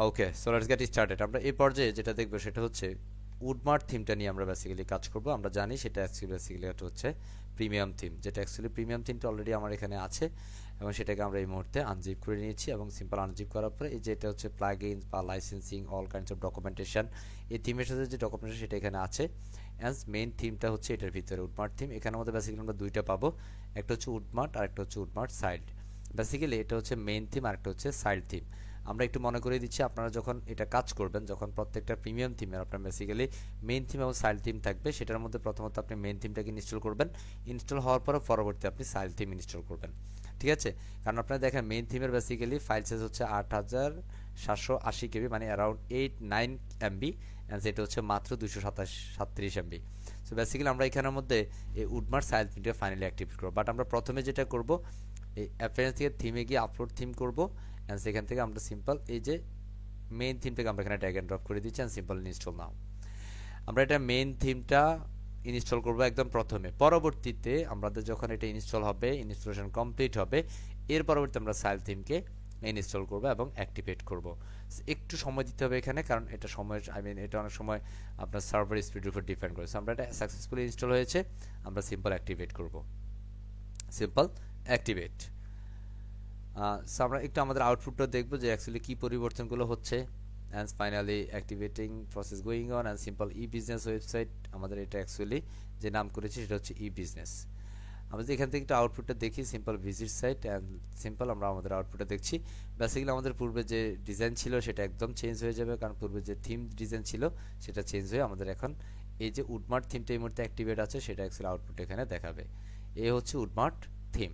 Okay, so let's get started. আমরা এই পর্যায়ে যেটা দেখবো সেটা হচ্ছে উডমার্ট থিমটা নিয়ে আমরা বেসিক্যালি কাজ করব। আমরা জানি সেটা বেসিক্যালি এটা হচ্ছে প্রিমিয়াম থিম, যেটা অ্যাকচুয়ালি প্রিমিয়াম থিমটা অলরেডি আমার এখানে আছে এবং সেটাকে আমরা এই মুহূর্তে আনজিপ করে নিয়েছি এবং সিম্পল আনজিপ করার পরে এই যে এটা হচ্ছে প্লাগইনস বা licensing all kinds of documentation, এই থিমের সাথে যে ডকুমেন্টেশন সেটা এখানে আছে। অ্যান্ড মেইন থিমটা হচ্ছে এটার ভিতরে উডমার্ট থিম। এখানের মধ্যে বেসিক্যালি আমরা দুইটা পাবো, একটা হচ্ছে উডমার্ট আর একটা হচ্ছে উডমার্ট সাইল্ড। বেসিক্যালি এটা হচ্ছে মেইন থিম আর একটা হচ্ছে সাইল্ড থিম। আমরা একটু মনে করিয়ে দিচ্ছি, আপনারা যখন এটা কাজ করবেন, যখন প্রত্যেকটা প্রিমিয়াম থিমের আপনার বেসিক্যালি মেইন থিম এবং সাইল্ড থিম থাকবে, সেটার মধ্যে প্রথমত আপনি মেইন থিমটাকে ইনস্টল করবেন। ইনস্টল হওয়ার পরে পরবর্তী আপনি সাইল্ড থিম ইনস্টল করবেন, ঠিক আছে? কারণ আপনারা দেখেন মেইন থিমের বেসিক্যালি ফাইল সাইজ হচ্ছে 8780 KB, মানে অ্যারাউন্ড 8-9 MB, অ্যান্ড সেটা হচ্ছে মাত্র 237 MB। সো বেসিক্যালি আমরা এখানের মধ্যে এই উডমার্ট সাইল্ড থিমটা ফাইনালি অ্যাক্টিভেট করবো। বাট আমরা প্রথমে যেটা করব, এই অ্যাপিয়ারেন্স থেকে থিমে গিয়ে আপলোড থিম করব, অ্যান্ড সেখান থেকে আমরা সিম্পল এই যে মেইন থিমটাকে আমরা এখানে ড্র্যাগ অ্যান্ড ড্রপ করে দিচ্ছি, অ্যান্ড সিম্পল ইনস্টল নাও। আমরা এটা মেইন থিমটা ইনস্টল করব একদম প্রথমে। পরবর্তীতে আমাদের যখন এটা ইনস্টল হবে, ইনস্টলেশন কমপ্লিট হবে, এর পরবর্তীতে আমরা সাইল থিমকে ইনস্টল করব এবং অ্যাক্টিভেট করব। একটু সময় দিতে হবে এখানে, কারণ এটা সময় এটা অনেক সময় আপনার সার্ভার স্পিডের উপর ডিপেন্ড করে। আমরা এটা সাকসেসফুলি ইনস্টল হয়েছে, আমরা সিম্পল অ্যাক্টিভেট করব। Simple activate. সো আমরা একটু আমাদের আউটপুটটা দেখবো যে অ্যাকচুয়ালি কী পরিবর্তনগুলো হচ্ছে। And finally activating process going on, and simple E business website আমাদের এটা অ্যাকচুয়ালি যে নাম করেছি সেটা হচ্ছে ই বিজনেস। আমরা যদি এখান থেকে একটু আউটপুটটা দেখি, simple visit site, and simple আমরা আমাদের আউটপুটটা দেখছি। বেসিক্যালি আমাদের পূর্বে যে ডিজাইন ছিল সেটা একদম চেঞ্জ হয়ে যাবে, কারণ পূর্বে যে থিম ডিজাইন ছিল সেটা চেঞ্জ হয়ে আমাদের এখন এই যে উডমার্ট থিমটা এই মুহূর্তে অ্যাক্টিভেট আছে, সেটা অ্যাকচুয়ালি আউটপুট এখানে দেখাবে। এ হচ্ছে উডমার্ট থিম।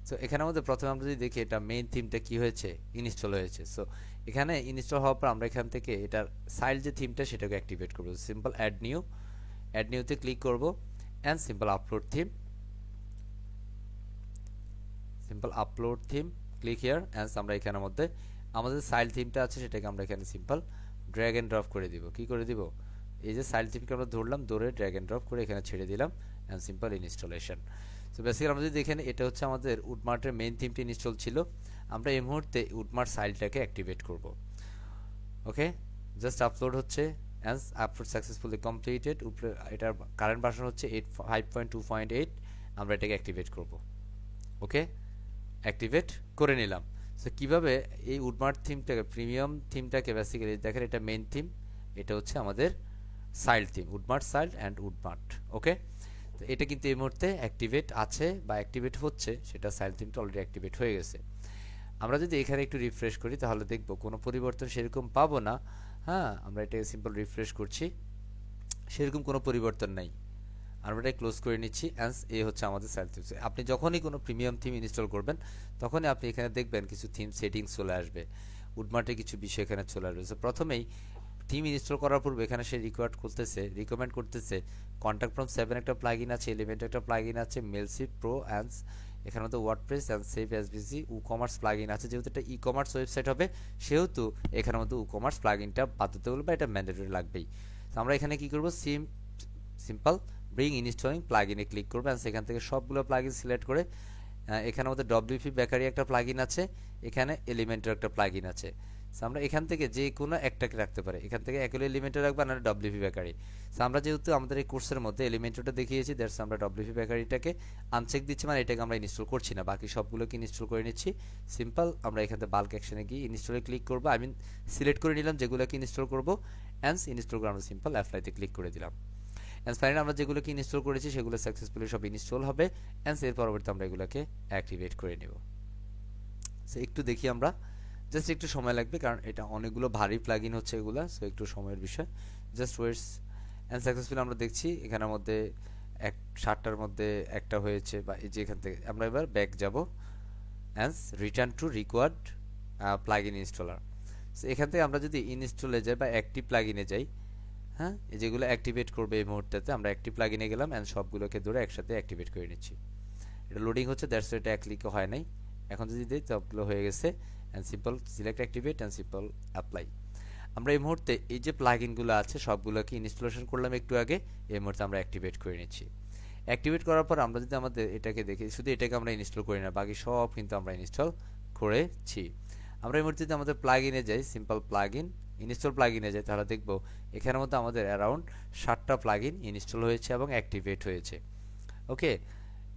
সো এখানের মধ্যে প্রথমে আমরা যদি দেখি এটা মেইন থিমটা কি হয়েছে, ইনস্টল হয়েছে। সো এখানে ইনস্টল হওয়ার পর আমরা এখান থেকে এটার সাইল যে থিমটা সেটাকে অ্যাক্টিভেট করব। সিম্পল অ্যাড নিউতে ক্লিক করব, and simple upload theme click here, and আমরা এখানের মধ্যে আমাদের সাইল থিমটা আছে সেটাকে আমরা এখানে সিম্পল ড্র্যাগ অ্যান্ড ড্রপ করে দিব। কি করে দিব? এই যে সাইল থিমকে আমরা ধরলাম, ধরে ড্র্যাগ অ্যান্ড ড্রপ করে এখানে ছেড়ে দিলাম, and simple installation. So basically আমরা যদি দেখেন এটা হচ্ছে আমাদের উডমার্টের মেইন থিমটি ইনস্টল ছিল। আমরা এই মুহূর্তে উডমার্ট সাইলটাকে অ্যাক্টিভেট করব। ওকে, জাস্ট আপলোড হচ্ছে, অ্যান্ড আপলোড সাকসেসফুলি কমপ্লিটেড। উপরে এটার কারেন্ট ভার্সন হচ্ছে 5.2.8। আমরা এটাকে অ্যাক্টিভেট করব। ওকে, অ্যাক্টিভেট করে নিলাম। সো কীভাবে এই উডমার্ট থিমটাকে, প্রিমিয়াম থিমটাকে বেসিক্যালি দেখেন, এটা মেইন থিম, এটা হচ্ছে আমাদের child theme, Woodmart child and Woodmart. Okay, তো এটা কিন্তু এই মুহূর্তে অ্যাক্টিভেট আছে বা অ্যাক্টিভেট হচ্ছে, সেটা সাইল্ড থিমটা অলরেডি অ্যাক্টিভেট হয়ে গেছে। আমরা যদি এখানে একটু রিফ্রেশ করি তাহলে দেখব কোনো পরিবর্তন সেরকম পাবো না। হ্যাঁ, আমরা এটাকে সিম্পল রিফ্রেশ করছি, সেরকম কোনো পরিবর্তন নাই। আমরা এটা ক্লোজ করে নিচ্ছি, অ্যান্ড এ হচ্ছে আমাদের সাইল্ড থিম। আপনি যখনই কোনো প্রিমিয়াম থিম ইনস্টল করবেন তখনই আপনি এখানে দেখবেন কিছু থিম সেটিংস চলে আসবে, উডমার্টে কিছু বিষয় এখানে চলে আসবে। সো প্রথমেই থিম ইনস্টল করার পূর্বে এখানে সে রিকমেন্ড করতেছে কন্ট্যাক্ট ফ্রম 7 একটা প্লাগইন আছে, এলিমেন্ট একটা প্লাগইন আছে, মেলশিপ প্রো, অ্যান্ড এখানে মধ্যে WordPress and save SBC commerce plugin আছে। যেহেতু এটা ই কমার্স ওয়েবসাইট হবে, সেহেতু এখানের মধ্যে কমার্স প্লাগইনটা বাধ্যতামূলক বা এটা ম্যান্ডেটরি লাগবেই। তো আমরা এখানে কি করব, সিম্পল ব্রিং ইনস্টলিং প্লাগইনে ক্লিক করব, অ্যান্ড সেখান থেকে সবগুলো প্লাগইন সিলেক্ট করে এখানে আমাদের ডব্লিউপি বেকারি একটা প্লাগইন আছে, এখানে এলিমেন্টের একটা প্লাগইন আছে। আমরা এখান থেকে যে কোনো একটাকে রাখতে পারি, এখান থেকে একলে এলিমেন্টর রাখবো, না ডব্লিউপি বেকারি। আমরা যেহেতু আমাদের এই কোর্সের মধ্যে এলিমেন্টরটা দেখিয়েছি, দ্যাটস আমরা ডব্লিউপি বেকারিটাকে আনচেক দিচ্ছি, মানে এটাকে আমরা ইনস্টল করছি না, বাকি সবগুলোকে ইনস্টল করে নিচ্ছি। সিম্পল আমরা এখান থেকে বাল্ক অ্যাকশনে গিয়ে ইনস্টলে ক্লিক করবো, সিলেক্ট করে নিলাম যেগুলোকে ইনস্টল করবো, অ্যান্ড ইনস্টল করে আমরা সিম্পল অ্যাপ্লাইতে ক্লিক করে দিলাম। অ্যান্ড ফাইনালি আমরা যেগুলোকে ইনস্টল করেছি সেগুলো সাকসেসফুলি সব ইনস্টল হবে, অ্যান্ড এর পরবর্তীতে আমরা এগুলোকে অ্যাক্টিভেট করে নেব। সো একটু দেখি আমরা, জাস্ট একটু সময় লাগবে কারণ এটা অনেকগুলো ভারী প্লাগইন হচ্ছে এগুলো, সো একটু সময়ের বিষয়, জাস্ট ওয়েটস। অ্যান্ড সাকসেসফুলি আমরা দেখছি এখানের মধ্যে 60টার মধ্যে একটা হয়েছে, বা এই যে এখান থেকে আমরা এবার ব্যাক যাব, and return to required plugin installer. So এখান থেকে আমরা যদি ইনস্টলে যাই বা অ্যাক্টিভ প্লাগইনে যাই, হ্যাঁ, এই যেগুলো অ্যাক্টিভেট করবে এই মুহূর্তে, আমরা অ্যাক্টিভ প্লাগইনে গেলাম, অ্যান্ড সবগুলোকে ধরে একসাথে অ্যাক্টিভেট করে নিচ্ছি। এটা লোডিং হচ্ছে, দ্যাটস এটা এক ক্লিকও হয় নাই। এখন যদি দিই সবগুলো হয়ে গেছে, and simple select activate and simple apply. আমরা এই মুহূর্তে এই যে প্লাগইনগুলো আছে সবগুলোকে ইনস্টলেশন করলাম একটু আগে, এই মুহূর্তে আমরা অ্যাক্টিভেট করে নিচ্ছি। অ্যাক্টিভেট করার পর আমরা যদি আমাদের এটাকে দেখি, শুধু এটাকে আমরা ইনস্টল করি না, বাকি সব কিন্তু আমরা ইনস্টল করেছি। আমরা এই মুহূর্তে যদি আমাদের প্লাগইনে যাই, সিম্পল প্লাগইন ইনস্টল প্লাগইনে যাই, তাহলে দেখব এখানের মধ্যে আমাদের অ্যারাউন্ড 60টা প্লাগইন ইনস্টল হয়েছে এবং অ্যাক্টিভেট হয়েছে। ওকে,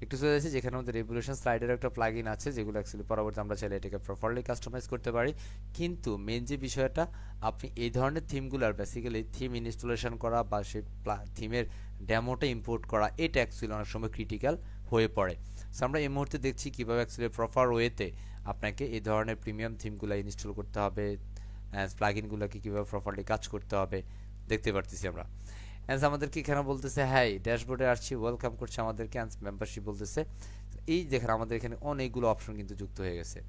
একটু চলে যাচ্ছি যেখানে আমাদের রেভলিউশন স্লাইডের একটা প্লাগইন আছে, যেগুলো অ্যাকচুয়ালি পরবর্তী আমরা চাইলে এটাকে প্রপারলি কাস্টমাইজ করতে পারি। কিন্তু মেন যে বিষয়টা, আপনি এই ধরনের থিমগুলোর বেসিক্যালি থিম ইনস্টলেশন করা বা সেই থিমের ডেমোটা ইম্পোর্ট করা, এটা অ্যাকচুয়ালি অনেক সময় ক্রিটিক্যাল হয়ে পড়ে। সো আমরা এই মুহূর্তে দেখছি কীভাবে অ্যাকচুয়ালি প্রপার ওয়েতে আপনাকে এই ধরনের প্রিমিয়াম থিমগুলো ইনস্টল করতে হবে, প্লাগইনগুলোকে কীভাবে প্রপারলি কাজ করতে হবে দেখতে পারতেছি আমরা। অ্যান্স আমাদেরকে এখানে বলতেছে হ্যাঁ ড্যাশবোর্ডে আসছি, ওয়েলকাম করছে আমাদেরকে, অ্যান্স মেম্বারশিপ বলতেছে। এই দেখেন আমাদের এখানে অনেকগুলো অপশন কিন্তু যুক্ত হয়ে গেছে।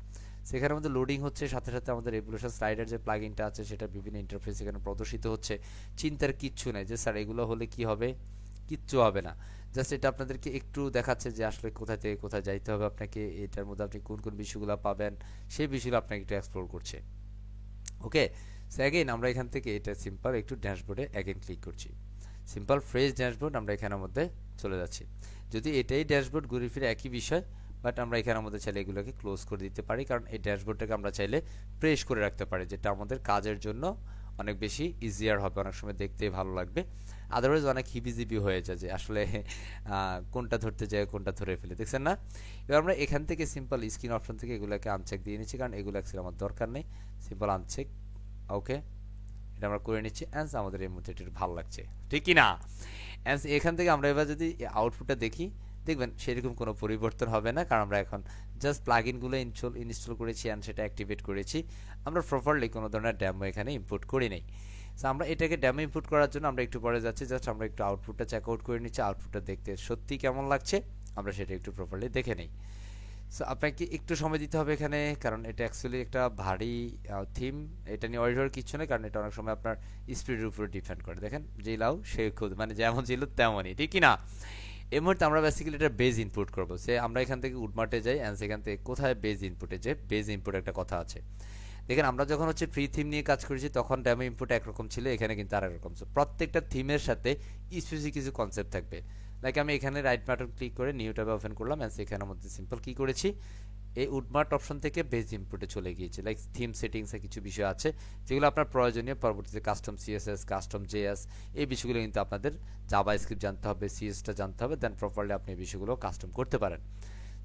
সেখানে আমাদের লোডিং হচ্ছে, সাথে সাথে আমাদের রেভলিউশন স্লাইডের যে প্লাগইনটা আছে সেটা বিভিন্ন ইন্টারফেস এখানে প্রদর্শিত হচ্ছে। চিন্তার কিচ্ছু নেই যে স্যার এগুলো হলে কি হবে, কিচ্ছু হবে না। জাস্ট এটা আপনাদেরকে একটু দেখাচ্ছে যে আসলে কোথা থেকে কোথায় যাইতে হবে আপনাকে, এটার মধ্যে আপনি কোন কোন বিষয়গুলো পাবেন, সেই বিষয়গুলো আপনাকে একটু এক্সপ্লোর করছে। ওকে, সো অ্যাগেন আমরা এখান থেকে এটা সিম্পল একটু ড্যাশবোর্ডে অ্যাগেন ক্লিক করছি। সিম্পল ফ্রেশ ড্যাশবোর্ড আমরা এখানের মধ্যে চলে যাচ্ছি। যদি এটাই ড্যাশবোর্ড ঘুরে ফিরে একই বিষয়, বাট আমরা এখানের মধ্যে চাইলে এগুলোকে ক্লোজ করে দিতে পারি, কারণ এই ড্যাশবোর্ডটাকে আমরা চাইলে প্রেস করে রাখতে পারি, যেটা আমাদের কাজের জন্য অনেক বেশি ইজিয়ার হবে, অনেক সময় দেখতে ভালো লাগবে। আদারওয়াইজ অনেক হিবিজিবি হয়ে যায় যে আসলে কোনটা ধরতে যায় কোনটা ধরে ফেলে, দেখছেন না? এবার আমরা এখান থেকে সিম্পল স্ক্রিন অপশন থেকে এগুলোকে আনচেক দিয়ে নিচ্ছি, কারণ এগুলো অ্যাকচুয়ালি আমার দরকার নেই। সিম্পল আনচেক, ওকে, এটা আমরা করে নিচ্ছি। অ্যান্স আমাদের এই মুহূর্তে এটা ভালো লাগছে, ঠিক কি না? অ্যান্স এখান থেকে আমরা এবার যদি আউটপুটটা দেখি, দেখবেন সেরকম কোনো পরিবর্তন হবে না, কারণ আমরা এখন জাস্ট প্লাগইনগুলো ইনস্টল করেছি অ্যান্ড সেটা অ্যাক্টিভেট করেছি। আমরা প্রপারলি কোনো ধরনের ডেমো এখানে ইম্পোর্ট করি নাই। সো আমরা এটাকে ডেমো ইম্পোর্ট করার জন্য আমরা একটু পরে যাচ্ছি, জাস্ট আমরা একটু আউটপুটটা চেক আউট করে নিচ্ছি, আউটপুটটা দেখতে সত্যি কেমন লাগছে আমরা সেটা একটু প্রপারলি দেখে নিই। সো আপনাকে একটু সময় দিতে হবে এখানে, কারণ এটা অ্যাকচুয়ালি একটা ভারী থিম, এটা নিয়ে ওয়ারি হওয়ার কিছু নেই, কারণ এটা অনেক সময় আপনার স্পিডের উপরে ডিপেন্ড করে। দেখেন জিলাও সে খুদ, মানে যেমন ছিল তেমনই, ঠিক কি না? এই মুহূর্তে আমরা বেসিক্যালি এটা বেজ ইনপুট করবো। সে আমরা এখান থেকে উডমার্টে যাই, অ্যান্ড সেখান থেকে কোথায় বেজ ইনপুটে যে বেজ ইনপুট একটা কথা আছে। দেখেন আমরা যখন হচ্ছে ফ্রি থিম নিয়ে কাজ করেছি তখন ডেমো ইনপুট একরকম ছিল, এখানে কিন্তু আরেক রকম। প্রত্যেকটা থিমের সাথে স্পেসিফিক কিছু কনসেপ্ট থাকবে। লাইক আমি এখানে রাইট বাটন ক্লিক করে নিউ ট্যাবে ওপেন করলাম, অ্যান্ড সেখানের মধ্যে সিম্পল কি করেছি, এই উডমার্ট অপশন থেকে বেজ ইনপুটে চলে গিয়েছে। লাইক থিম সেটিংসে কিছু বিষয় আছে যেগুলো আপনার প্রয়োজনীয়, পরবর্তীতে কাস্টম সিএসএস, কাস্টম জেএস, এই বিষয়গুলো কিন্তু আপনাদের জাভা স্ক্রিপ্ট জানতে হবে, সিএসটা জানতে হবে, দেন প্রপারলি আপনি এই বিষয়গুলো কাস্টম করতে পারেন।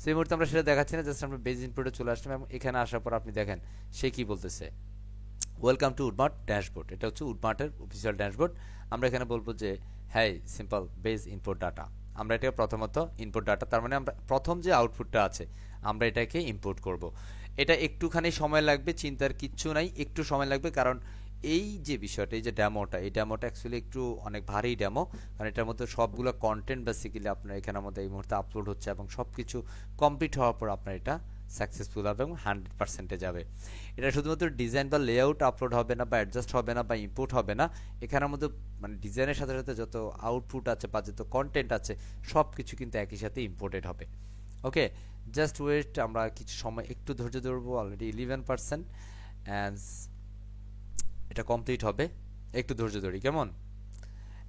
সেই মুহূর্তে আমরা সেটা দেখাচ্ছি না, জাস্ট আমরা বেজ ইনপুটে চলে আসলাম, এবং এখানে আসার পর আপনি দেখেন সে কি বলতেছে, ওয়েলকাম টু উডমার্ট ড্যাশবোর্ড। এটা হচ্ছে উডমার্টের অফিসিয়াল ড্যাশবোর্ড। আমরা এখানে বলবো যে হ্যাঁ সিম্পল বেজ ইনপুট ডাটা। আমরা এটা প্রথমত ইনপুট ডাটা, তার মানে আমরা প্রথম যে আউটপুটটা আছে আমরা এটাকে ইম্পোর্ট করব। এটা একটুখানি সময় লাগবে, চিন্তার কিচ্ছু নাই, একটু সময় লাগবে, কারণ এই যে বিষয়টা, এই যে ডেমোটা, এই ডেমোটা অ্যাকচুয়ালি একটু অনেক ভারী ডেমো, কারণ এটার মধ্যে সবগুলো কন্টেন্ট বেসিক্যালি আপনার এখানের মধ্যে এই মুহূর্তে আপলোড হচ্ছে, এবং সব কিছু কমপ্লিট হওয়ার পর আপনার এটা সাকসেসফুল হবে এবং 100%-এ যাবে। এটা শুধুমাত্র ডিজাইন বা লেআউট আপলোড হবে না, বা অ্যাডজাস্ট হবে না, বা ইম্পোর্ট হবে না, এখানের মধ্যে মানে ডিজাইনের সাথে সাথে যত আউটপুট আছে বা যত কন্টেন্ট আছে সব কিছু কিন্তু একই সাথে ইম্পোর্টেড হবে। ওকে, জাস্ট ওয়েট, আমরা কিছু সময় একটু ধৈর্য ধরবো। অলরেডি 11%, অ্যান্ড এটা কমপ্লিট হবে, একটু ধৈর্য ধরি কেমন।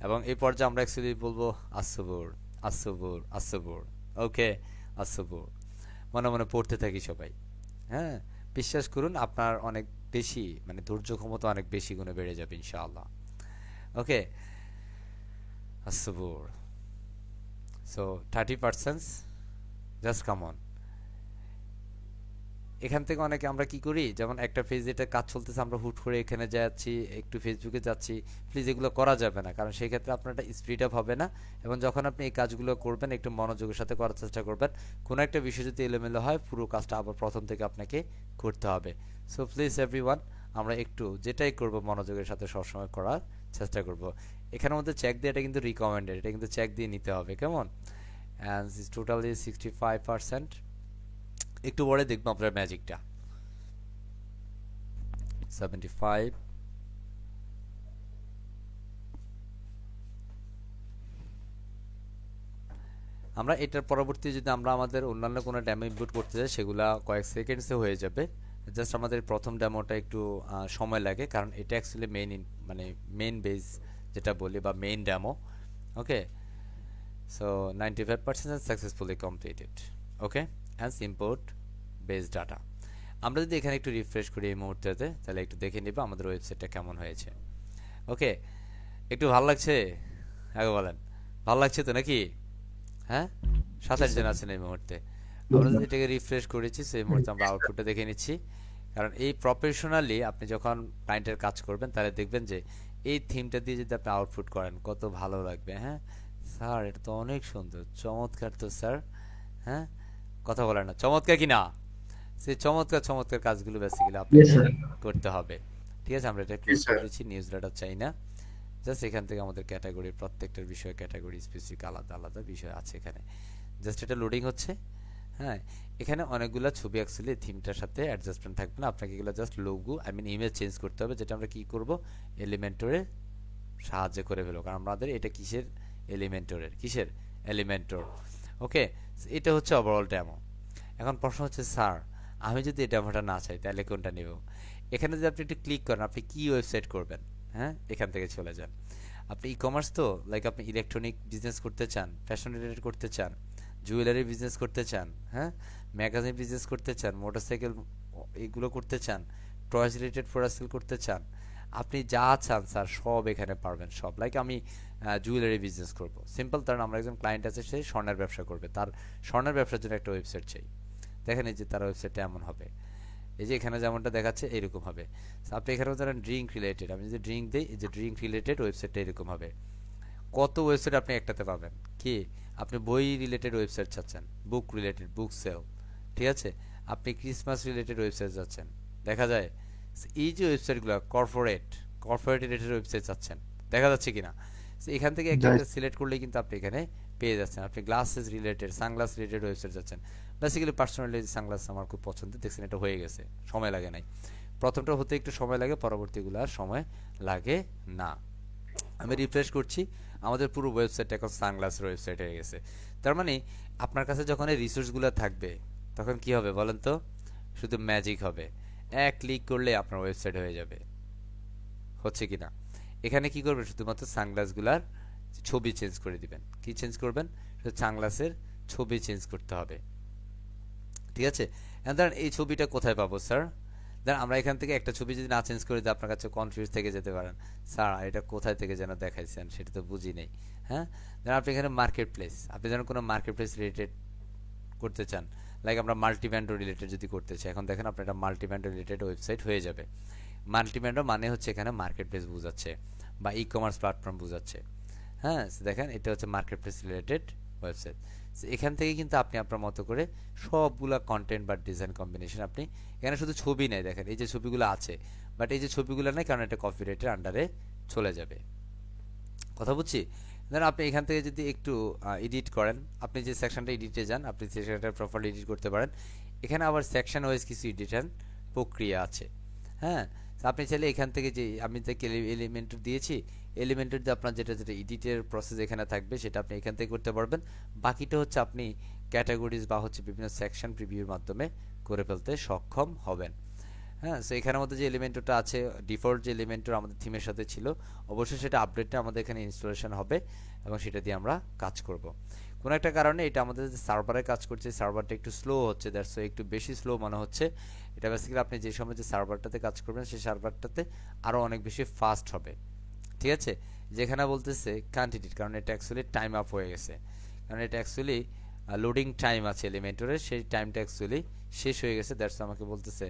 এবং এই পর্যায়ে আমরা অ্যাকচুয়ালি বলবো আসবর আসবর আসবর। ওকে, আসবর মনে মনে পড়তে থাকি সবাই। হ্যাঁ, বিশ্বাস করুন আপনার অনেক বেশি মানে ধৈর্য ক্ষমতা অনেক বেশি গুণে বেড়ে যাবে ইনশাআল্লাহ। ওকে, আসবর। So 30%, just come on. এখান থেকে অনেকে আমরা কি করি, যেমন একটা ফেজ এটা কাজ চলতেছে, আমরা হুট করে এখানে যাচ্ছি, একটু ফেসবুকে যাচ্ছি। প্লিজ এগুলো করা যাবে না, কারণ সেই ক্ষেত্রে আপনার একটা স্পিড আপ হবে না। এবং যখন আপনি এই কাজগুলো করবেন একটু মনোযোগের সাথে করার চেষ্টা করবেন। কোনো একটা বিষয় যদি এলোমেলো হয় পুরো কাজটা আবার প্রথম থেকে আপনাকে করতে হবে। সো প্লিজ এভরিওয়ান, আমরা একটু যেটাই করব মনোযোগের সাথে সবসময় করার চেষ্টা করব। এখানের মধ্যে চেক দিয়ে, এটা কিন্তু রিকমেন্ডেড, এটা কিন্তু চেক দিয়ে নিতে হবে কেমন। And totally 65%। একটু পরে দেখবো আপনার ম্যাজিকটা। 75, আমরা এটার পরবর্তী যদি আমরা আমাদের অন্যান্য কোনো ডেমো ইনপুট করতে চাই সেগুলা কয়েক সেকেন্ডসে হয়ে যাবে। জাস্ট আমাদের প্রথম ডেমোটা একটু সময় লাগে, কারণ এটা অ্যাকচুয়ালি মানে মেইন বেস যেটা বলি, বা main demo. Okay, so 95% successfully completed. Okay, and import base data. আমরা যদি এখানে একটু রিফ্রেশ করি এই মুহূর্তেতে, তাহলে একটু দেখে নিব আমাদের ওয়েবসাইটটা কেমন হয়েছে। ওকে, একটু ভালো লাগছে? আগে বলেন, ভালো লাগছে তো নাকি? হ্যাঁ, 27 জন আছেন এই মুহূর্তে। আমরা যদি এটাকে রিফ্রেশ করেছি, সেই মুহূর্তে আমরা আউটপুটটা দেখে নিচ্ছি। কারণ এই প্রফেশনালি আপনি যখন ক্লায়েন্টের কাজ করবেন, তাহলে দেখবেন যে এই থিমটা দিয়ে যদি আপনি আউটপুট করেন কত ভালো লাগবে। হ্যাঁ স্যার, এটা তো অনেক সুন্দর, চমৎকার তো স্যার। হ্যাঁ, কথা বলেন না, চমৎকার কি না? সেই চমৎকার চমৎকার কাজগুলো বেসিক্যালি আপনাকে করতে হবে। ঠিক আছে, আমরা এটা ক্লিক করে দিচ্ছি। নিউজ লেটার চাই না, জাস্ট এখান থেকে আমাদের ক্যাটাগরি, প্রত্যেকটার বিষয়ে ক্যাটাগরি স্পেসিফিক আলাদা আলাদা বিষয় আছে এখানে। জাস্ট এটা লোডিং হচ্ছে। হ্যাঁ, এখানে অনেকগুলো ছবি অ্যাকচুয়ালি থিমটার সাথে অ্যাডজাস্টমেন্ট থাকবে না, আপনাকে এগুলো জাস্ট লোগো ইমেজ চেঞ্জ করতে হবে, যেটা আমরা কি করব, এলিমেন্টরের সাহায্যে করে ফেলবো। কারণ আমাদের এটা কিসের, এলিমেন্টর। ওকে, এটা হচ্ছে ওভারঅল ডেমো। এখন প্রশ্ন হচ্ছে, স্যার আমি যদি এই ডেমোটা না চাই তাহলে কোনটা নেব? এখানে যদি আপনি একটু ক্লিক করেন, আপনি কি ওয়েবসাইট করবেন? হ্যাঁ, এখান থেকে চলে যান। আপনি ই কমার্স তো, লাইক আপনি ইলেকট্রনিক বিজনেস করতে চান, ফ্যাশন রিলেটেড করতে চান, জুয়েলারি বিজনেস করতে চান, হ্যাঁ, ম্যাগাজিন বিজনেস করতে চান, মোটরসাইকেল এগুলো করতে চান, টয়েস রিলেটেড প্রোডাক্ট সেল করতে চান, আপনি যা চান স্যার সব এখানে পারবেন। সব, লাইক আমি জুয়েলারি বিজনেস করব, সিম্পল। কারণ আমার একজন ক্লায়েন্ট আছে, সে স্বর্ণের ব্যবসা করবে, তার স্বর্ণের ব্যবসার জন্য একটা ওয়েবসাইট চাই। দেখেন এই যে তার ওয়েবসাইটটা এমন হবে, এই যে এখানে যেমনটা দেখাচ্ছে এইরকম হবে। আপনি এখানেও ধরেন ড্রিঙ্ক রিলেটেড, আমি যদি ড্রিঙ্ক দিই, এই যে ড্রিঙ্ক রিলেটেড ওয়েবসাইটটা এরকম হবে। কত ওয়েবসাইট আপনি একটাতে পাবেন? কি আপনি বই রিলেটেড ওয়েবসাইট চাচ্ছেন, বুক রিলেটেড, বুক সেল, ঠিক আছে, আপনি ক্রিসমাস রিলেটেড ওয়েবসাইট চাচ্ছেন, দেখা যায়। এই যে ওয়েবসাইটগুলো কর্পোরেট রিলেটেড ওয়েবসাইট চাচ্ছেন, দেখা যাচ্ছে কিনা? এখান থেকে একটা সিলেক্ট করলেই কিন্তু আপনি এখানে পেয়ে যাচ্ছেন। আপনি glasses related, sunglass related website যাচ্ছেন। বেসিক্যালি পার্সোনালি সানগ্লাস আমার খুব পছন্দ, দেখছেন এটা হয়ে গেছে, সময় লাগে নাই। প্রথমটা হতে একটু সময় লাগে, পরবর্তীগুলো আর সময় লাগে না। আমি রিফ্রেশ করছি, আমাদের পুরো ওয়েবসাইটটা এখন সানগ্লাসের ওয়েবসাইট হয়ে গেছে। তার মানে আপনার কাছে যখন এই রিসোর্সগুলো থাকবে, তখন কি হবে বলেন তো? শুধু ম্যাজিক হবে, এক ক্লিক করলে আপনার ওয়েবসাইট হয়ে যাবে। হচ্ছে কি না? এখানে কি করবেন, শুধুমাত্র সানগ্লাসগুলার ছবি চেঞ্জ করে দিবেন। কি চেঞ্জ করবেন? শুধু সানগ্লাসের ছবি চেঞ্জ করতে হবে, ঠিক আছে। এখন ধরেন এই ছবিটা কোথায় পাবো স্যার? ধরেন আমরা এখান থেকে একটা ছবি যদি না চেঞ্জ করে দিই, আপনার কাছে কনফিউজ থেকে যেতে পারেন, স্যার এটা কোথায় থেকে যেন দেখাইছেন, সেটা তো বুঝি নেই। হ্যাঁ, ধরেন আপনি এখানে মার্কেট প্লেস, আপনি যেন কোনো মার্কেট প্লেস রিলেটেড করতে চান, লাইক আমরা মাল্টি ভ্যান্ডর রিলেটেড যদি করতে চাই, এখন দেখেন আপনার একটা মাল্টি ভ্যান্ডর রিলেটেড ওয়েবসাইট হয়ে যাবে। মাল্টি ভ্যান্ডর মানে হচ্ছে এখানে মার্কেট প্লেস বোঝাচ্ছে বা ই কমার্স প্ল্যাটফর্ম বোঝাচ্ছে। হ্যাঁ, দেখেন এটা হচ্ছে মার্কেট প্লেস রিলেটেড ওয়েবসাইট। এখান থেকে কিন্তু আপনি আপনার মতো করে সবগুলা কন্টেন্ট বা ডিজাইন কম্বিনেশন, আপনি এখানে শুধু ছবি নেই, দেখেন এই যে ছবিগুলো আছে, বাট এই যে ছবিগুলো নেই, কারণ এটা কপিরাইটের আন্ডারে চলে যাবে। কথা বুঝছি? ধরেন আপনি এখান থেকে যদি একটু এডিট করেন, আপনি যে সেকশনটা এডিটে যান, আপনি সেকশনটা প্রপারলি এডিট করতে পারেন। এখানে আবার সেকশন ওয়াইজ কিছু এডিটার প্রক্রিয়া আছে। হ্যাঁ, আপনি চাইলে এখান থেকে যে আমি যে এলিমেন্ট দিয়েছি, এলিমেন্টের যে আপনার যেটা যেটা এডিটের প্রসেস এখানে থাকবে, সেটা আপনি এখান থেকে করতে পারবেন। বাকিটা হচ্ছে আপনি ক্যাটাগরিজ বা হচ্ছে বিভিন্ন সেকশন প্রিভিউর মাধ্যমে করে ফেলতে সক্ষম হবেন। হ্যাঁ, সো এখানের মধ্যে যে এলিমেন্টটা আছে, ডিফল্ট যে এলিমেন্টটা আমাদের থিমের সাথে ছিল, অবশ্যই সেটা আপডেটটা আমাদের এখানে ইনস্টলেশন হবে এবং সেটা দিয়ে আমরা কাজ করব। কোনো একটা কারণে এটা আমাদের যে সার্ভারে কাজ করছে, সার্ভারটা একটু স্লো হচ্ছে, দ্যাটস একটু বেশি স্লো মনে হচ্ছে। এটা বেসিক্যালি আপনি যে সময় যে সার্ভারটাতে কাজ করবেন, সেই সার্ভারটাতে আরও অনেক বেশি ফাস্ট হবে, ঠিক আছে। যেখানে বলতেছে কোয়ান্টিটি, কারণ এটা অ্যাকচুয়ালি টাইম আপ হয়ে গেছে, কারণ এটা অ্যাকচুয়ালি লোডিং টাইম আছে এলিমেন্টরের, সেই টাইমটা অ্যাকচুয়ালি শেষ হয়ে গেছে, দ্যাটস আমাকে বলতেছে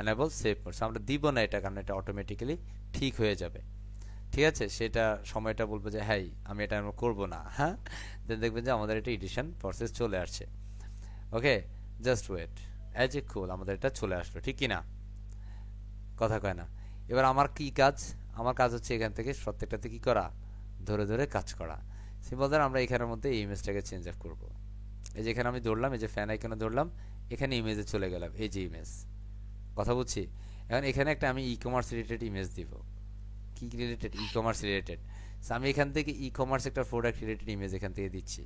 এনেবল সেভ মোড। আমরা দিব না এটা, কারণ এটা অটোমেটিক্যালি ঠিক হয়ে যাবে, ঠিক আছে। সেটা সময়টা বলবো যে হ্যাঁ আমি এটা করব না, হ্যাঁ, দেন দেখবেন যে আমাদের এটা এডিশন প্রসেস চলে আসছে। ওকে, জাস্ট ওয়েট, অ্যাজ এ কুল আমাদের এটা চলে আসলো, ঠিক কি না? কথা কয় না? এবার আমার কি কাজ? আমার কাজ হচ্ছে এখান থেকে প্রত্যেকটাতে কি করা, ধরে ধরে কাজ করা। সিম্পল, ধর আমরা এখানের মধ্যে এই ইমেজটাকে চেঞ্জ আপ করবো। এই যে এখানে আমি ধরলাম, এই যে ফ্যান আইকনে ধরলাম, এখানে ইমেজে চলে গেলাম, এই যে ইমেজ, কথা বুঝছি। এখন এখানে একটা আমি ই কমার্স রিলেটেড ইমেজ দিব। কি রিলেটেড? E commerce related. আমি এখান থেকে ই কমার্স একটা প্রোডাক্ট রিলেটেড ইমেজ এখান থেকে দিচ্ছি।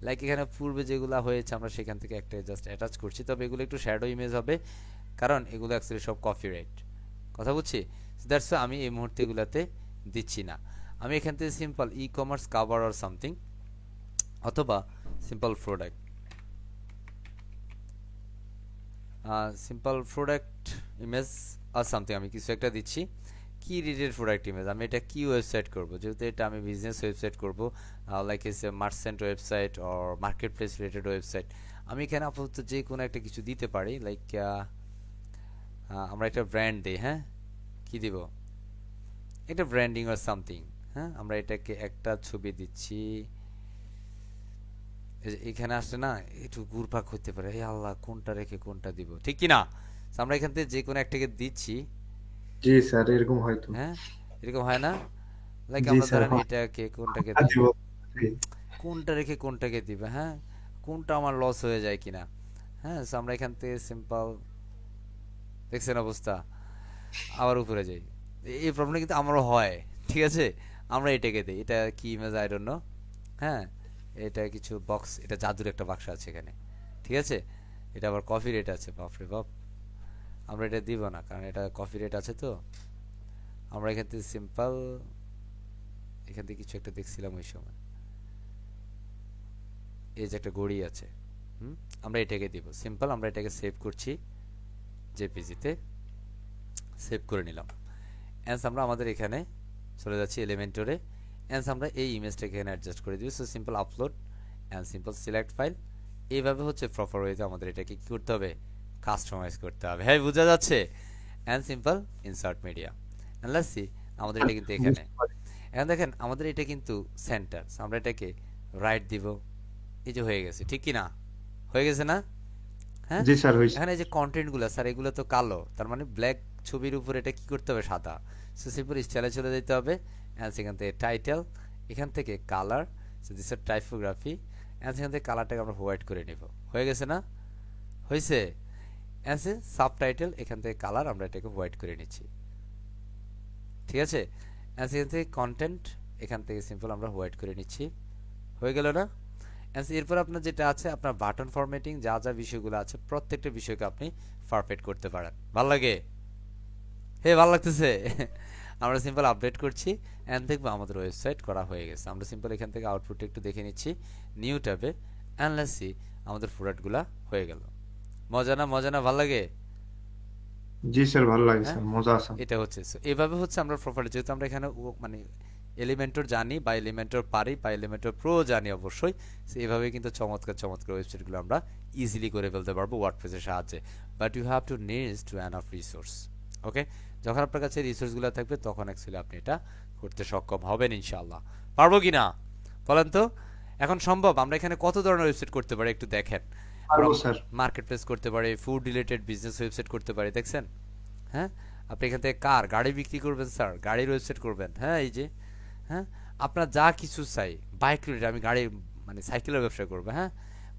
লাইক এখানে পূর্বে যেগুলো হয়েছে আমরা সেখান থেকে একটা জাস্ট অ্যাটাচ করছি, তবে এগুলো একটু শ্যাডো ইমেজ হবে, কারণ এগুলো অ্যাকচুয়ালি সব কপিরাইট, কথা বুঝছি। দ্যাটস আমি এই মুহূর্তে এগুলাতে দিচ্ছি না। আমি এখান থেকে simple e commerce cover or something, অথবা simple product, simple product image আর সামথিং আমি কিছু একটা দিচ্ছি। কি রিলেটেড প্রোডাক্ট ইমেজ, আমি এটা কি ওয়েবসাইট করব, যেহেতু এটা আমি বিজনেস ওয়েবসাইট করব, like S A merchant website or market place related website, আমি এখানে আপাতত যে কোনো একটা কিছু দিতে পারি। লাইক আমরা একটা ব্র্যান্ড দিই, হ্যাঁ কি দিব, একটা ব্র্যান্ডিং অর সামথিং। হ্যাঁ আমরা এটাকে একটা ছবি দিচ্ছি। এখানে আসলে না একটু ঘুরপাক হতে পারে, এই আল্লাহ কোনটা রেখে কোনটা দিব, ঠিক কি না? আমরা এখান থেকে যে কোনো একটাকে দিচ্ছি। জি স্যার, এরকম হয়তো। হ্যাঁ এরকম হয় না? লাইক জি আমরা স্যার, ধরেন হয়। এটাকে কোনটাকে টাকা দিব, দিব। জি কোনটা রেখে কোনটাকে দিবে, হ্যাঁ কোনটা আমার লস হয়ে যায় কিনা। হ্যাঁ so আমরা এখান থেকে সিম্পল, দেখছেন অবস্থা, আবার উপরে যাই। এই প্রবলেম কিন্তু আমারও হয়, ঠিক আছে? আমরা এটাকে দিই, এটা কি ইমেজ আই ডোন্ট নো। হ্যাঁ এটা কিছু বক্স, এটা জাদুর একটা বাক্স আছে এখানে, ঠিক আছে? এটা আবার কপি রেট আছে, বাপরে বাপ। আমরা এটা দিব না, কারণ এটা কপি রেট আছে। তো আমরা এখান থেকে সিম্পল, এখান থেকে কিছু একটা দেখছিলাম ওই সময়, এই যে একটা ঘড়ি আছে, হুম, আমরা এটাকে দিব সিম্পল। আমরা এটাকে সেভ করছি জেপিজিতে, সেভ করে নিলাম। অ্যান্স আমরা আমাদের এখানে চলে যাচ্ছি এলিমেন্টরে। অ্যান্স আমরা এই ইমেজটাকে এখানে অ্যাডজাস্ট করে দিই। So simple upload and simple select file. এইভাবে হচ্ছে প্রপার ওয়েতে আমাদের এটাকে কি করতে হবে, কাস্টমাইজ করতে হবে। হ্যাঁ বোঝা যাচ্ছে? And simple insert media and let's see, আমাদের এটা কিন্তু এখানে। বুঝতে পারি। এখন দেখেন আমাদের এটা কিন্তু সেন্টার, আমরা এটাকে রাইট দিব। এই যে হয়ে গেছে, ঠিক কি না? হয়ে গেছে না? হ্যাঁ জি স্যার, হয়েছে। এখানে যে কন্টেন্টগুলো স্যার, এগুলো তো কালো, তার মানে ব্ল্যাক ছবির উপর এটা কি করতে হবে, সাদা। সো সিম্পল স্টাইলে চলে যেতে হবে। অ্যান্ড সেখান থেকে টাইটেল, এখান থেকে কালার, সো দিস আর টাইপোগ্রাফি। অ্যান্ড সেখান থেকে কালারটাকে আমরা হোয়াইট করে নিব। হয়ে গেছে না? হয়েছে? অ্যান্ড সে সাবটাইটেল, এখান থেকে কালার আমরা এটাকে হোয়াইট করে নিচ্ছি, ঠিক আছে? অ্যান্ড সেখান থেকে কন্টেন্ট, এখান থেকে সিম্পল আমরা হোয়াইট করে নিচ্ছি। হয়ে গেল না? এরপর আপনার যেটা আছে, আপনার বাটন ফরম্যাটিং, যা যা বিষয়গুলো আছে প্রত্যেকটা বিষয়কে আপনি পারফেক্ট করতে পারেন। ভাল লাগে? হে ভাল লাগতেছে? আমরা সিম্পল আপডেট করছি অ্যান্ড দেখবো আমাদের ওয়েবসাইট করা হয়ে গেছে। আমরা সিম্পল এখান থেকে আউটপুট একটু দেখে নিচ্ছি নিউ ট্যাবে। অ্যান্ড লেটস সি, আমাদের প্রোডাক্টগুলা হয়ে গেল। মজা না, মজা না, ভাল লাগে? জি স্যার, ভালো লাগে হ্যাঁ স্যার, মজা আছে। এটা হচ্ছে এভাবে হচ্ছে আমরা প্রপার্টি, যেহেতু আমরা এখানে মানে এলিমেন্টর জানি বা এলিমেন্টর পারি বা এলিমেন্টর প্রো জানি অবশ্যই, এভাবে কিন্তু চমৎকার চমৎকার ওয়েবসাইটগুলো আমরা ইজিলি করে ফেলতে পারবো ওয়ার্ডপ্রেসের সাহায্যে। But you have to needs to an of resource. Okay, যখন আপনার কাছে রিসোর্সগুলো থাকবে তখন অ্যাকচুয়ালি আপনি এটা করতে সক্ষম হবেন ইনশাআল্লাহ। পারবো কি না বলেন তো? এখন সম্ভব? আমরা এখানে কত ধরনের ওয়েবসাইট করতে পারি একটু দেখেন। আমরা পারবো স্যার। মার্কেট প্লেস করতে পারি, ফুড রিলেটেড বিজনেস ওয়েবসাইট করতে পারি, দেখছেন? হ্যাঁ আপনি এখান থেকে গাড়ি বিক্রি করবেন স্যার, গাড়ির ওয়েবসাইট করবেন, হ্যাঁ এই যে, হ্যাঁ আপনার যা কিছু চাই, বাইক রিলেটেড, আমি গাড়ি মানে সাইকেলের ব্যবসা করবো, হ্যাঁ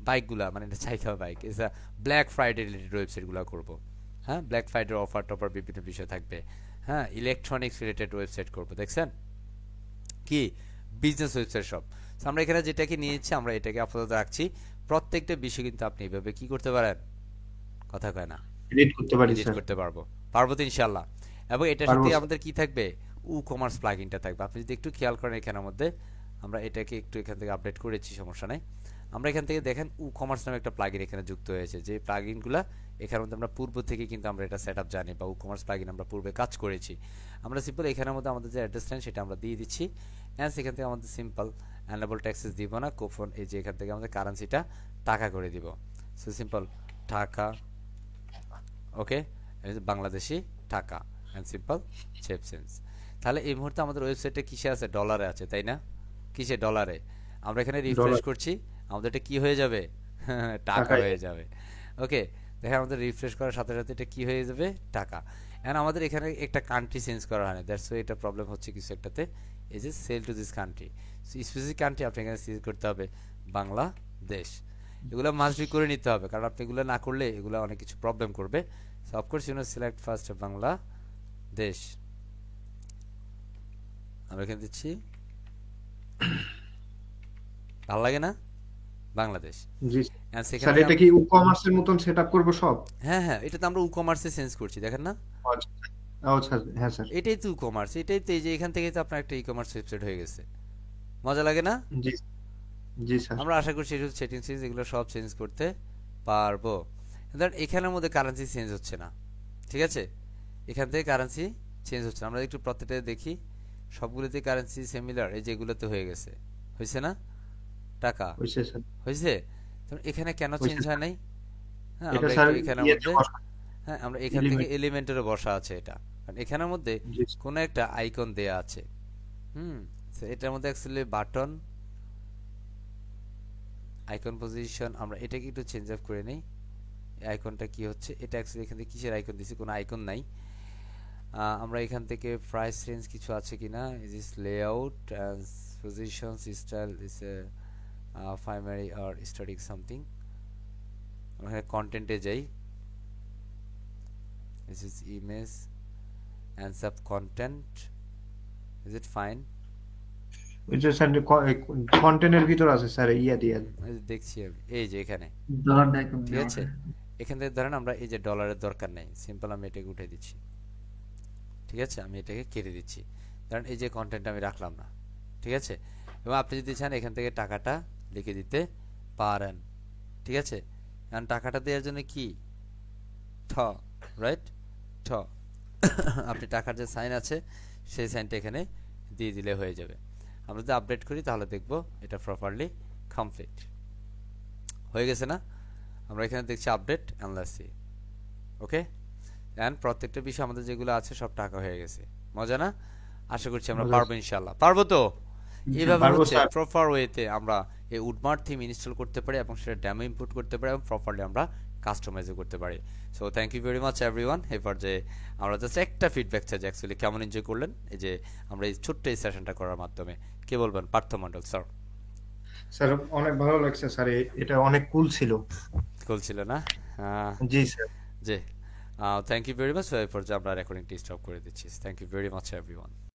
বাইকগুলা মানে সাইকেল বাইক, এসা ব্ল্যাক ফ্রাইডে রিলেটেড ওয়েবসাইটগুলো করবো। হ্যাঁ ব্ল্যাক ফ্রাইডের অফার টফার বিভিন্ন বিষয় থাকবে। হ্যাঁ ইলেকট্রনিক্স রিলেটেড ওয়েবসাইট করবো, দেখছেন? কি বিজনেস ওয়েবসাইট সব। So, আমরা এখানে যেটাকে নিয়েছি আমরা এটাকে আপাতত রাখছি। প্রত্যেকটা বিষয় কিন্তু আপনি এভাবে কি করতে পারেন, কথা কয় না, এডিট করতে পারি এডিট স্যার। করতে পারবো। পারবো তো ইনশাল্লাহ। এবং এটার পারবো সাথে স্যার। আমাদের কি থাকবে, উ কমার্স প্লাগইনটা থাকবে। আপনি যদি একটু খেয়াল করেন এখানের মধ্যে, আমরা এটাকে একটু এখান থেকে আপডেট করেছি, সমস্যা নাই। আমরা এখান থেকে দেখেন উ কমার্স নামে একটা প্লাগইন এখানে যুক্ত হয়েছে। যে প্লাগইনগুলো এখানের মধ্যে আমরা পূর্ব থেকে কিন্তু আমরা এটা সেট আপ জানি, বা উ কমার্স প্লাগইন আমরা পূর্বে কাজ করেছি। আমরা সিম্পল এখানের মধ্যে আমাদের যে অ্যাড্রেস লাইন সেটা আমরা দিয়ে দিচ্ছি। অ্যান্ড সেখান থেকে আমাদের সিম্পল অ্যানাবল ট্যাক্সেস দিব না, কোপন, এই যে এখান থেকে আমাদের কারেন্সিটা টাকা করে দিব। সো সিম্পল টাকা, ওকে, বাংলাদেশি টাকা অ্যান্ড সিম্পল সেভ সেন্স। তাহলে এই মুহূর্তে আমাদের ওয়েবসাইটে কিসে আছে, ডলারে আছে, তাই না? কিসে, ডলারে। আমরা এখানে রিফ্রেশ ডলার। করছি, আমাদের এটা কি হয়ে যাবে, টাকা টাকায়। হয়ে যাবে। ওকে, দেখেন আমাদের রিফ্রেশ করার সাথে সাথে এটা কি হয়ে যাবে, টাকা। এখন আমাদের এখানে একটা কান্ট্রি চেঞ্জ করা হয় না, দ্যাটস ওয়াই এটা প্রবলেম হচ্ছে কিছু একটাতে। এই যে sell to this country, specific country আপনি এখানে সিলেক্ট করতে হবে বাংলাদেশ। এগুলো মাস্ট বি করে নিতে হবে, কারণ আপনি এগুলো না করলে এগুলো অনেক কিছু প্রবলেম করবে। So of course you know select first Bangladesh. আমরা এখানে দিচ্ছি, ভালো লাগে না, বাংলাদেশ। জি And সেখান স্যার, থেকে এটা কি ই কমার্সের মতন সেট আপ করবো সব? হ্যাঁ হ্যাঁ এটা তো আমরা ই কমার্সে চেঞ্জ করছি, দেখেন না? আচ্ছা। আচ্ছা, হ্যাঁ স্যার। এটাই তো ই কমার্স, এটাই তো, এই যে এখান থেকে তো আপনার একটা ই কমার্স ওয়েবসাইট হয়ে গেছে। মজা লাগে না? জি। জি স্যার। আমরা আশা করছি এটা সেটিংস এগুলো সব চেঞ্জ করতে পারবো। ধরেন এখানের মধ্যে কারেন্সি চেঞ্জ হচ্ছে না, ঠিক আছে, এখান থেকে কারেন্সি চেঞ্জ হচ্ছে না। আমরা একটু প্রত্যেকটা দেখি, সবগুলোতে কারেন্সি সিমিলার, এই যেগুলোতে হয়ে গেছে, হয়েছে না টাকা, হয়েছে স্যার। হয়েছে। এখানে কেন হয়েছে চেঞ্জ হয় স্যার। নাই? হ্যাঁ, এটা আমরা স্যার একটু এখানের ইয়েতে মধ্যে, বসা, হ্যাঁ আমরা এখান থেকে এলিমেন্ট। এলিমেন্টেরও বসা আছে এটা, কারণ এখানের মধ্যে জি স্যার। কোনো একটা আইকন দেয়া আছে। হুম, so এটার মধ্যে অ্যাকচুয়ালি বাটন আইকন পজিশন, আমরা এটাকে একটু চেঞ্জ আপ করে নেই। আইকনটা কি হচ্ছে, এটা অ্যাকচুয়ালি এখান থেকে কিসের আইকন দিছি, কোনো আইকন নাই। আমরা এখান থেকে প্রাইস রেঞ্জ কিছু আছে কিনা, is this layout and position style is primary or static something. আমরা কন্টেন্টে যাই, this is image and sub content, is it fine? ওই যে স্যার কন্টেন্টের ভিতর আছে স্যার, ইয়া দিয়ে দেখছি আমি, এই যে এখানে, ডলার আইকন ঠিক দেওয়া আছে। আছে। এখান থেকে ধরেন আমরা এই যে ডলারের দরকার নেই, সিম্পল আমি এটাকে উঠে দিচ্ছি, ঠিক আছে, আমি এটাকে কেটে দিচ্ছি। কারণ এই যে কন্টেন্ট আমি রাখলাম না, ঠিক আছে। এবং আপনি যদি চান এখান থেকে টাকাটা লিখে দিতে পারেন, ঠিক আছে। কারণ টাকাটা দেওয়ার জন্য কি ঠ, রাইট, ঠ। আপনি টাকার যে সাইন আছে সেই সাইনটা এখানে দিয়ে দিলে হয়ে যাবে। আমরা যদি আপডেট করি তাহলে দেখব এটা প্রপারলি কমপ্লিট হয়ে গেছে না। আমরা এখানে দেখছি আপডেট অ্যানালাইসি, ওকে। এন্ড প্রত্যেকটা বিষয় আমাদের যেগুলো আছে সব টাকা হয়ে গেছে, মজা না? আশা করছি আমরা মজা। পারবো ইনশাআল্লাহ, পারবো তো। এইভাবে পারবো হচ্ছে স্যার। প্রপার ওয়েতে আমরা এই উডমার্ট থিম ইনস্টল করতে পারি এবং সেটা ডেমো ইনপুট করতে পারি এবং প্রপারলি আমরা কাস্টমাইজও করতে পারি। So thank you very much everyone. এরপর যে আমরা জাস্ট একটা ফিডব্যাক চাই যে অ্যাকচুয়ালি কেমন এনজয় করলেন এই যে আমরা এই ছোট্ট এই সেশনটা করার মাধ্যমে। কে বলবেন? পার্থ মণ্ডল স্যার। স্যার অনেক ভালো লাগছে স্যার, এটা অনেক কুল ছিল। কুল ছিল না? জি স্যার। জি, থ্যাংক ইউ ভেরি মাচ। এরপর যে আমরা রেকর্ডিংটি স্টপ করে দিচ্ছি। Thank you very much everyone.